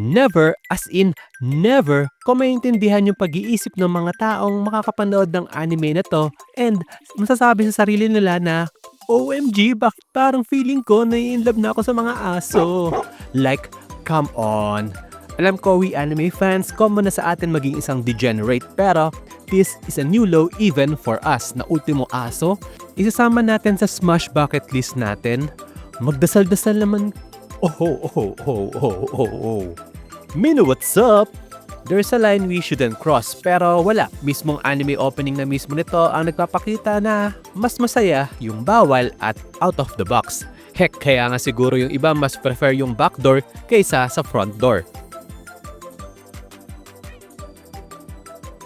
Never, as in never, ko maintindihan yung pag-iisip ng mga taong makakapanood ng anime na 'to and masasabi sa sarili nila na, "OMG, bakit parang feeling ko nai-inlove na ako sa mga aso?" Like, come on. Alam ko we anime fans, common na sa atin maging isang degenerate pero this is a new low even for us na ultimo aso. Isasama natin sa smash bucket list natin. Magdasal-dasal naman. Oh. Mino, what's up? There's a line we shouldn't cross pero wala. Mismong anime opening na mismo nito ang nagpapakita na mas masaya yung bawal at out of the box. Heck, kaya nga siguro yung iba mas prefer yung backdoor kaysa sa front door.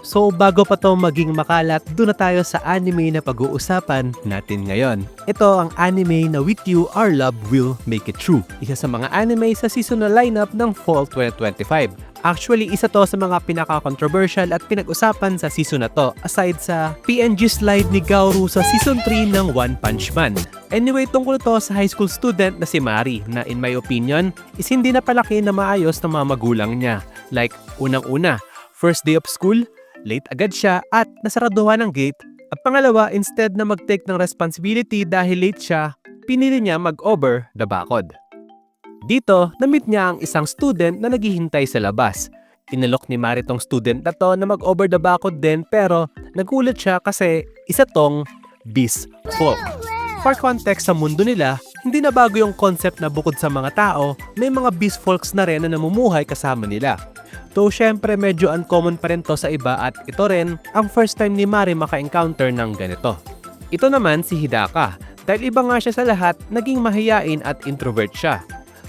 So bago pa to maging makalat, doon na tayo sa anime na pag-uusapan natin ngayon. Ito ang anime na With You, Our Love Will Make It True. Isa sa mga anime sa seasonal lineup ng Fall 2025. Actually, isa to sa mga pinaka-controversial at pinag-usapan sa season na to aside sa PNG slide ni Gaoru sa season 3 ng One Punch Man. Anyway, tungkol to sa high school student na si Mari na in my opinion is hindi na palaki na maayos ng mga magulang niya. Like, unang-una, first day of school, late agad siya at nasaraduhan ng gate. At pangalawa, instead na mag-take ng responsibility dahil late siya, pinili niya mag-over the bakod. Dito, na-meet niya ang isang student na naghihintay sa labas. Inalok ni Mari tong student na to na mag-over the bakod din pero nagulat siya kasi isa tong beast folk. For context sa mundo nila, hindi na bago yung concept na bukod sa mga tao, may mga beast folks na rin na namumuhay kasama nila. Though syempre medyo uncommon pa rin to sa iba at ito rin ang first time ni Mari maka-encounter ng ganito. Ito naman si Hidaka. Dahil iba nga siya sa lahat, naging mahiyain at introvert siya.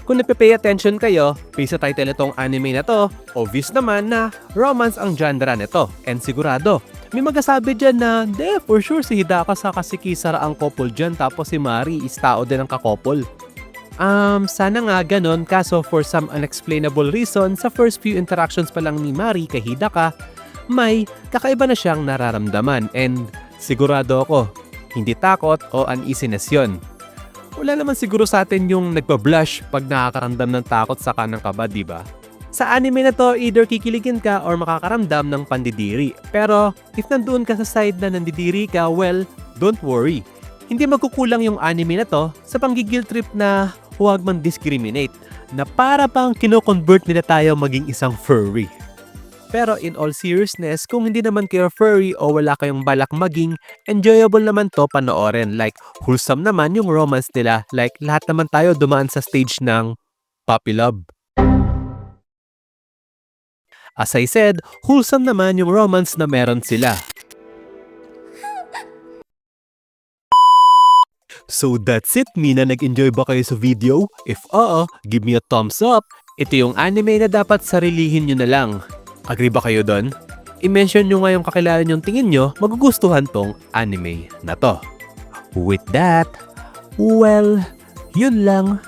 Kung napipay attention kayo, based sa title nitong anime na to, obvious naman na romance ang genre nito. And sigurado, may magsasabi dyan na, for sure si Hidaka sa si Kisara ang couple dyan tapos si Mari is tao din ang kakouple. Sana nga ganon kaso for some unexplainable reason sa first few interactions pa lang ni Mari kay Hidaka, may kakaiba na siyang nararamdaman and sigurado ako, hindi takot o uneasiness yun. Wala naman siguro sa atin yung nagpa-blush pag nakakaramdam ng takot sa kanang kaba, diba? Sa anime na to, either kikiligin ka or makakaramdam ng pandidiri. Pero if nandoon ka sa side na nandidiri ka, well, don't worry. Hindi magkukulang yung anime na to sa panggigil trip na huwag man discriminate na para bang kino-convert nila tayo maging isang furry. Pero in all seriousness, kung hindi naman kayo furry o wala kayong balak maging, enjoyable naman to panoorin. Like, wholesome naman yung romance nila. Like, lahat naman tayo dumaan sa stage ng puppy love. As I said, wholesome naman yung romance na meron sila. So that's it, Mina. Nag-enjoy ba kayo sa video? If oo, give me a thumbs up. Ito yung anime na dapat sarilihin nyo na lang. Agree ba kayo doon? I-mention nyo nga yung kakilala nyong tingin nyo magugustuhan tong anime na to. With that, well, yun lang.